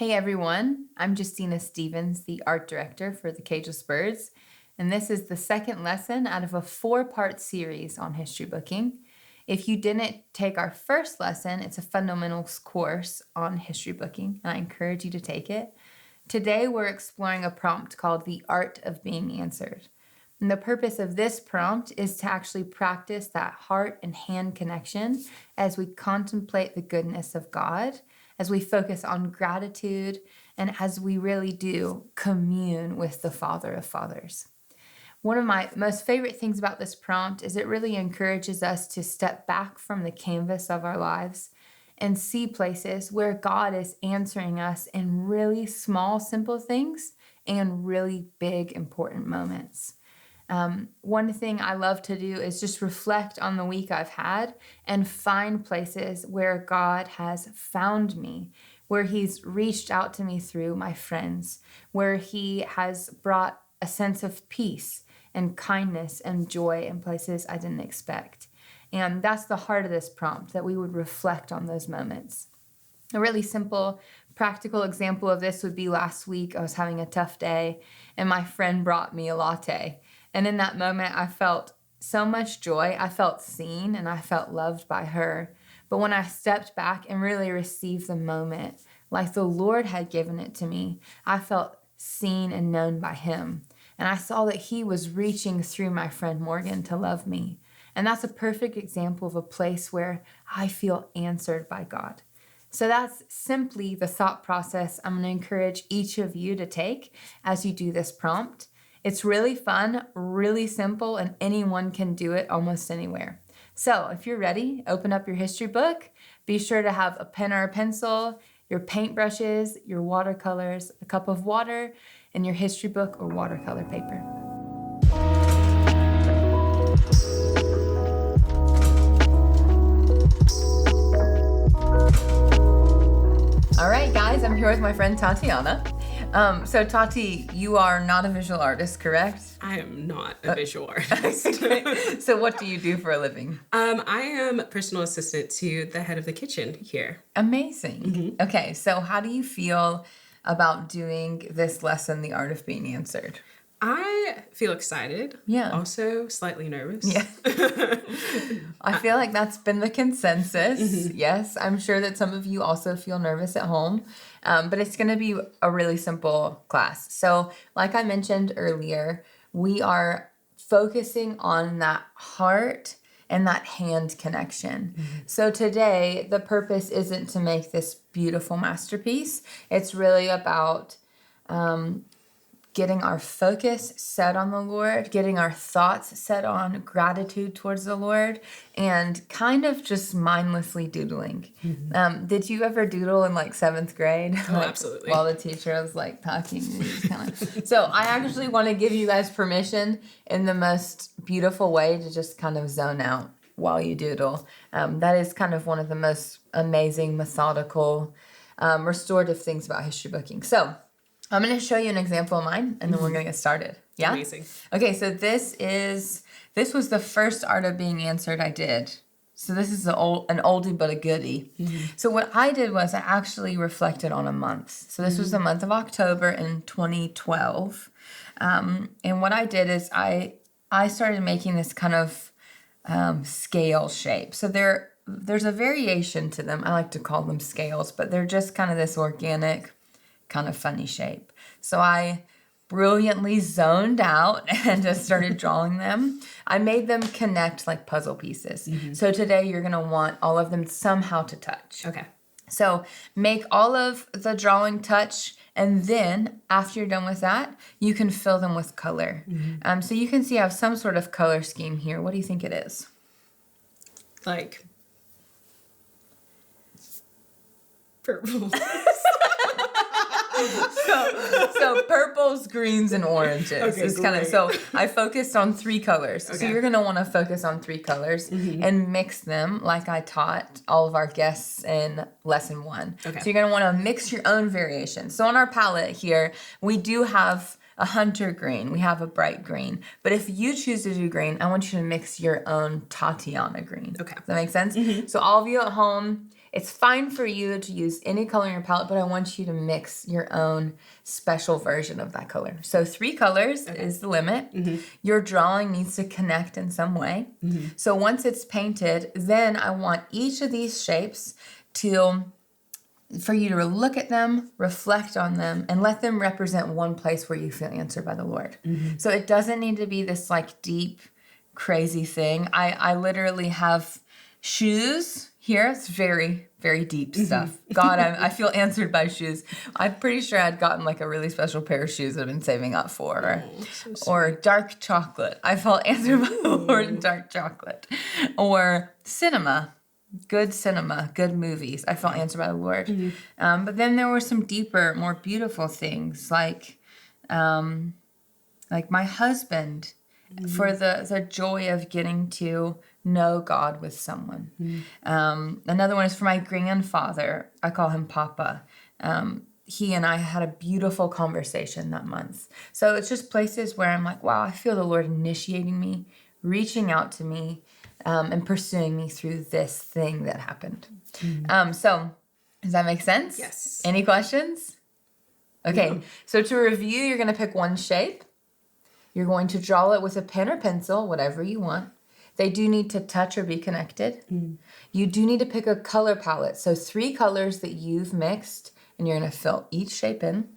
Hey everyone, I'm Justina Stevens, the art director for the Cageless Birds, and this is the second lesson out of a 4-part series on history booking. If you didn't take our first lesson, it's a fundamentals course on history booking, and I encourage you to take it. Today we're exploring a prompt called the art of being answered. And the purpose of this prompt is to actually practice that heart and hand connection as we contemplate the goodness of God, as we focus on gratitude, and as we really do commune with the Father of Fathers. One of my most favorite things about this prompt is it really encourages us to step back from the canvas of our lives and see places where God is answering us in really small, simple things and really big, important moments. One thing I love to do is just reflect on the week I've had and find places where God has found me, where He's reached out to me through my friends, where He has brought a sense of peace and kindness and joy in places I didn't expect. And that's the heart of this prompt, that we would reflect on those moments. A really simple, practical example of this would be last week. I was having a tough day, and my friend brought me a latte. And in that moment, I felt so much joy. I felt seen and I felt loved by her. But when I stepped back and really received the moment, like the Lord had given it to me, I felt seen and known by Him. And I saw that He was reaching through my friend Morgan to love me. And that's a perfect example of a place where I feel answered by God. So that's simply the thought process I'm going to encourage each of you to take as you do this prompt. It's really fun, really simple, and anyone can do it almost anywhere. So if you're ready, open up your history book. Be sure to have a pen or a pencil, your paintbrushes, your watercolors, a cup of water, and your history book or watercolor paper. All right, guys, I'm here with my friend Tatiana. So Tati, you are not a visual artist, correct? I am not a visual artist. So what do you do for a living? I am personal assistant to the head of the kitchen here. Amazing. Mm-hmm. Okay, so how do you feel about doing this lesson, The Art of Being Answered? I feel excited. Yeah. Also slightly nervous. Yeah. I feel like that's been the consensus. Mm-hmm. Yes, I'm sure that some of you also feel nervous at home, but it's going to be a really simple class. So like I mentioned earlier, we are focusing on that heart and that hand connection. Mm-hmm. So today, the purpose isn't to make this beautiful masterpiece. It's really about getting our focus set on the Lord, getting our thoughts set on gratitude towards the Lord, and kind of just mindlessly doodling. Mm-hmm. Did you ever doodle in like 7th grade? Oh, absolutely. While the teacher was like talking. So I actually want to give you guys permission in the most beautiful way to just kind of zone out while you doodle. That is kind of one of the most amazing, methodical, restorative things about history booking. So I'm going to show you an example of mine, and then we're going to get started. Yeah? Amazing. Okay, so this was the first Art of Being Answered I did. So this is an oldie but a goodie. Mm-hmm. So what I did was I actually reflected on a month. So this was the month of October in 2012. And what I did is I started making this kind of scale shape. So there's a variation to them. I like to call them scales, but they're just kind of this organic, kind of funny shape. So I brilliantly zoned out and just started drawing them. I made them connect like puzzle pieces. Mm-hmm. So today you're going to want all of them somehow to touch. Okay. So make all of the drawing touch, and then after you're done with that, you can fill them with color. Mm-hmm. So you can see I have some sort of color scheme here. What do you think it is? Like purple. So purples, greens, and oranges. Okay, It's kind of, so I focused on 3 colors. Okay. So you're going to want to focus on 3 colors and mix them like I taught all of our guests in lesson 1. Okay. So you're going to want to mix your own variations. So on our palette here, we do have a hunter green. We have a bright green. But if you choose to do green, I want you to mix your own Tatiana green. Okay. Does that make sense? Mm-hmm. So all of you at home, it's fine for you to use any color in your palette, but I want you to mix your own special version of that color. So 3 colors is the limit. Your drawing needs to connect in some way. So once it's painted, then I want each of these shapes for you to look at them, reflect on them, and let them represent one place where you feel answered by the Lord. So it doesn't need to be this like deep, crazy thing. I literally have shoes here. It's very, very deep stuff. God, I feel answered by shoes. I'm pretty sure I'd gotten like a really special pair of shoes that I've been saving up for. Or dark chocolate. I felt answered by the Lord in dark chocolate. Or cinema. Good cinema, good movies. I felt answered by the Lord. But then there were some deeper, more beautiful things like my husband, for the joy of getting to know God with someone. Another one is for my grandfather. I call him Papa. He and I had a beautiful conversation that month. So it's just places where I'm like, wow, I feel the Lord initiating me, reaching out to me, and pursuing me through this thing that happened. So does that make sense? Yes. Any questions? Okay, so to review, you're going to pick one shape. You're going to draw it with a pen or pencil, whatever you want. They do need to touch or be connected. You do need to pick a color palette. So 3 colors that you've mixed, and you're going to fill each shape in.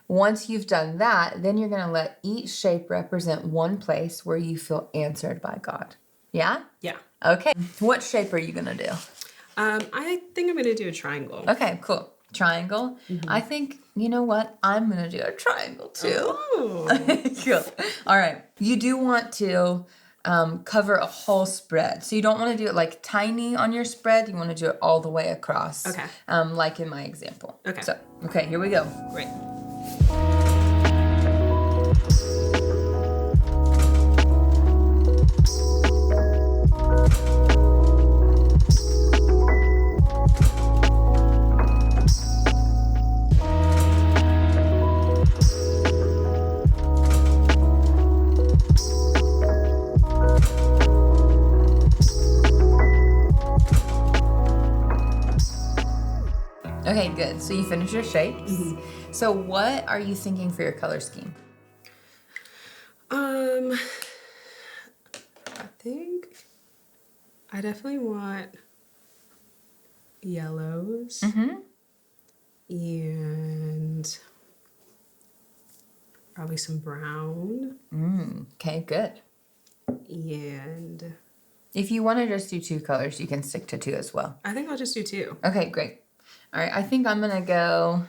Once you've done that, then you're going to let each shape represent one place where you feel answered by God. Yeah? Yeah. Okay. What shape are you going to do? I think I'm going to do a triangle. Okay, cool. Triangle. I think, you know what? I'm going to do a triangle too. Oh. Cool. All right. You do want to cover a whole spread. So you don't want to do it like tiny on your spread. You want to do it all the way across. Okay. Like in my example. Okay. So, okay, here we go. Great. Okay, good. So you finished your shapes. So what are you thinking for your color scheme? I think I definitely want yellows and probably some brown Okay, good. and If you want to just do 2 colors, you can stick to 2 as well. I think I'll just do 2. Okay, great. All right, I think I'm gonna go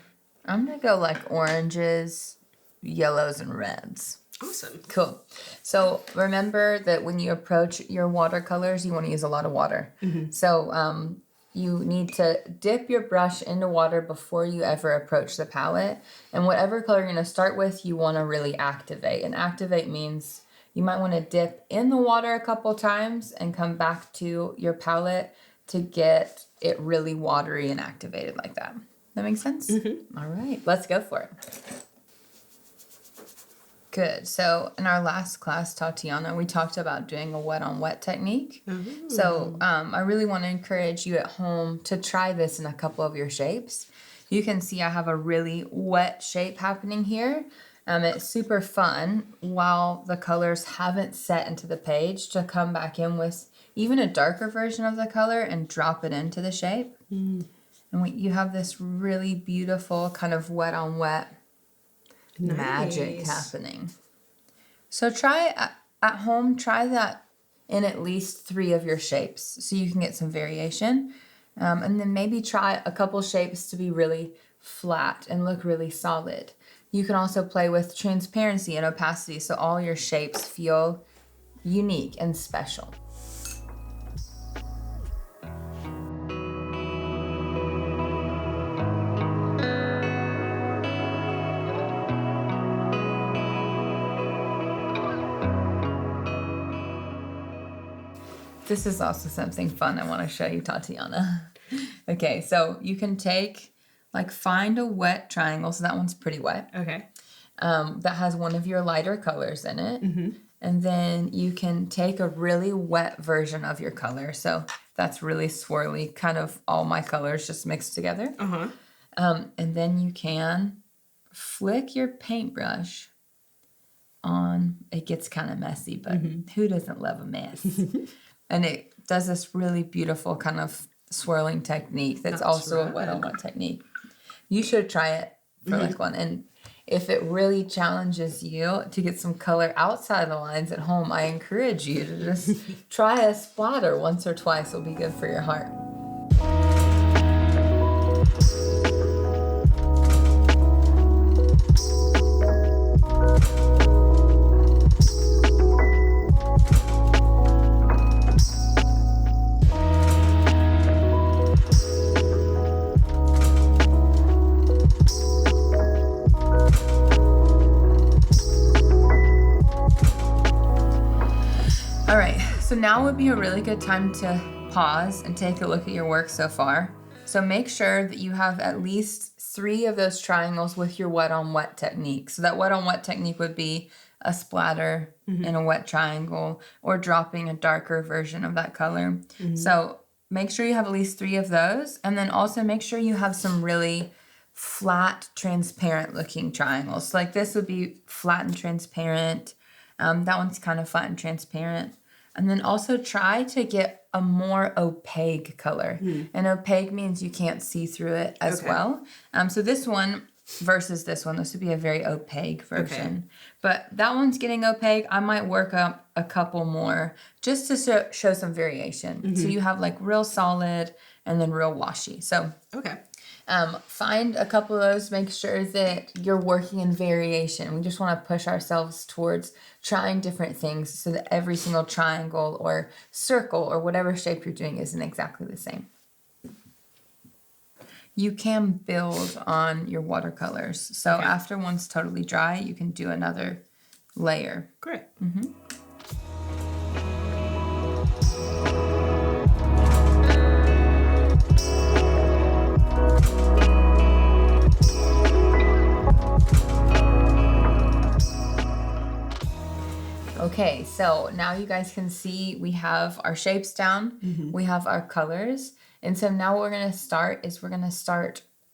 like oranges, yellows, and reds. Awesome. Cool. So remember that when you approach your watercolors, you want to use a lot of water. So you need to dip your brush into water before you ever approach the palette. And whatever color you're gonna start with, you want to really activate. And activate means you might want to dip in the water a couple times and come back to your palette to get it really watery and activated like that. That makes sense? All right, let's go for it. Good. So in our last class, Tatiana, we talked about doing a wet on wet technique. So I really want to encourage you at home to try this in a couple of your shapes. You can see I have a really wet shape happening here. It's super fun while the colors haven't set into the page to come back in with even a darker version of the color and drop it into the shape. And you have this really beautiful kind of wet on wet magic happening. So try at home, try that in at least 3 of your shapes so you can get some variation. And then maybe try a couple shapes to be really flat and look really solid. You can also play with transparency and opacity so all your shapes feel unique and special. This is also something fun I want to show you, Tatiana. Okay, so you can find a wet triangle. So that one's pretty wet. Okay. That has one of your lighter colors in it. And then you can take a really wet version of your color. So that's really swirly, kind of all my colors just mixed together. Uh-huh. And then you can flick your paintbrush on. It gets kind of messy, but who doesn't love a mess? And it does this really beautiful kind of swirling technique that's also a wet on wet technique. You should try it for like one. And if it really challenges you to get some color outside the lines at home, I encourage you to just try a splatter once or twice. It'll be good for your heart. All right, so now would be a really good time to pause and take a look at your work so far. So make sure that you have at least 3 of those triangles with your wet on wet technique. So that wet on wet technique would be a splatter in a wet triangle or dropping a darker version of that color. So make sure you have at least 3 of those, and then also make sure you have some really flat, transparent looking triangles. So like this would be flat and transparent. That one's kind of flat and transparent. And then also try to get a more opaque color. And opaque means you can't see through it as well. So this one versus this one, this would be a very opaque version. But that one's getting opaque. I might work up a couple more just to show some variation. So you have like real solid and then real washy. So find a couple of those, make sure that you're working in variation. We just want to push ourselves towards trying different things so that every single triangle or circle or whatever shape you're doing isn't exactly the same. You can build on your watercolors. So after one's totally dry, you can do another layer. Great. Okay, so now you guys can see we have our shapes down, we have our colors, and so now what we're going to start is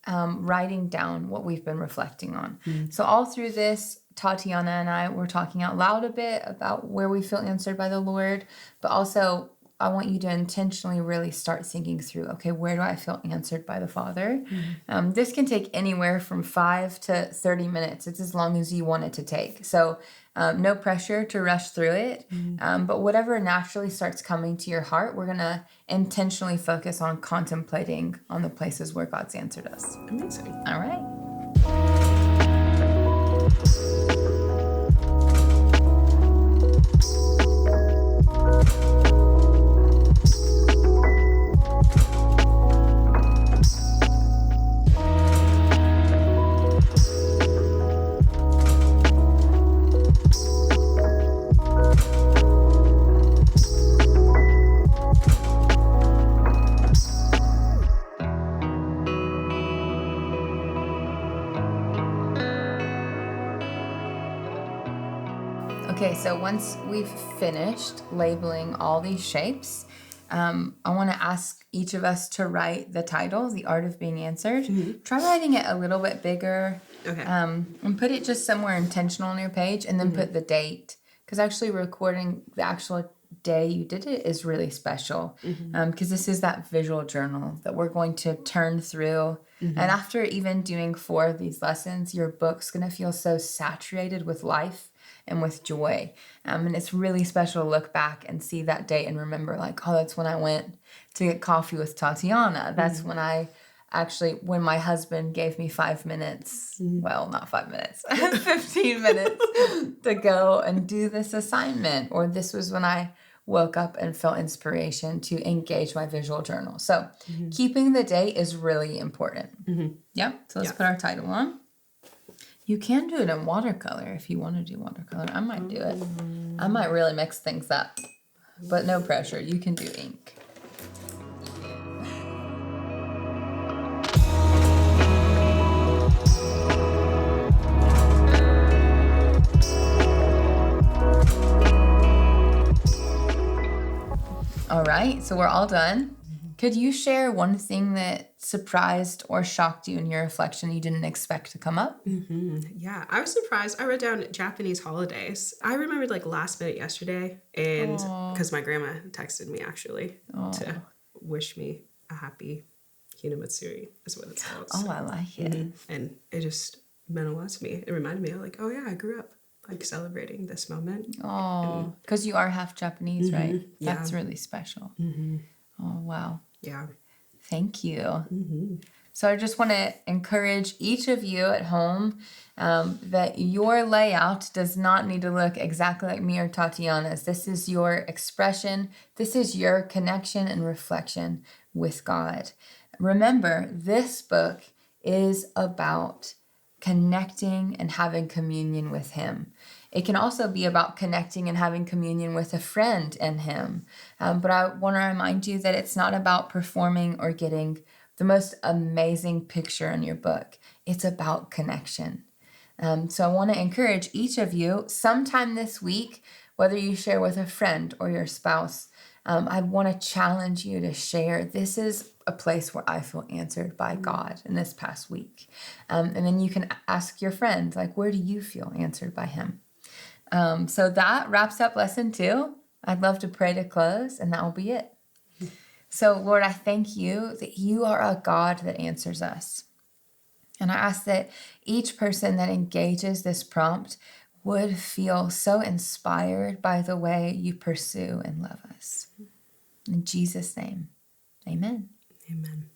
writing down what we've been reflecting on. So all through this, Tatiana and I were talking out loud a bit about where we feel answered by the Lord, but also I want you to intentionally really start thinking through, okay, where do I feel answered by the Father? This can take anywhere from 5 to 30 minutes. It's as long as you want it to take. So no pressure to rush through it. But whatever naturally starts coming to your heart, we're going to intentionally focus on contemplating on the places where God's answered us. Amazing. All right. Okay, so once we've finished labeling all these shapes, I want to ask each of us to write the title, The Art of Being Answered. Try writing it a little bit bigger and put it just somewhere intentional on your page, and then put the date. Because actually recording the actual day you did it is really special, because this is that visual journal that we're going to turn through. And after even doing 4 of these lessons, your book's going to feel so saturated with life and with joy. And it's really special to look back and see that date and remember, like, oh, that's when I went to get coffee with Tatiana. That's when when my husband gave me 5 minutes, well, not 5 minutes, 15 minutes to go and do this assignment. Or this was when I woke up and felt inspiration to engage my visual journal. So keeping the date is really important. Yeah. So let's put our title on. You can do it in watercolor if you want to do watercolor. I might do it. I might really mix things up, but no pressure. You can do ink. All right, so we're all done. Could you share one thing that surprised or shocked you in your reflection you didn't expect to come up? Yeah, I was surprised. I wrote down Japanese holidays. I remembered like last minute yesterday, and because my grandma texted me actually to wish me a happy Hinamatsuri is what it's called. Oh, I like it. And it just meant a lot to me. It reminded me of like, oh yeah, I grew up like celebrating this moment. Oh, because you are half Japanese, right? Yeah. That's really special. Oh, wow. Yeah. Thank you. So I just want to encourage each of you at home that your layout does not need to look exactly like me or Tatiana's. This is your expression. This is your connection and reflection with God. Remember, this book is about connecting and having communion with Him. It can also be about connecting and having communion with a friend and Him. But I want to remind you that it's not about performing or getting the most amazing picture in your book. It's about connection. So I want to encourage each of you sometime this week, whether you share with a friend or your spouse, I want to challenge you to share. This is a place where I feel answered by God in this past week. And then you can ask your friends, like, where do you feel answered by Him? So that wraps up lesson 2. I'd love to pray to close, and that will be it. So, Lord, I thank you that you are a God that answers us. And I ask that each person that engages this prompt would feel so inspired by the way you pursue and love us. In Jesus' name, amen. Amen.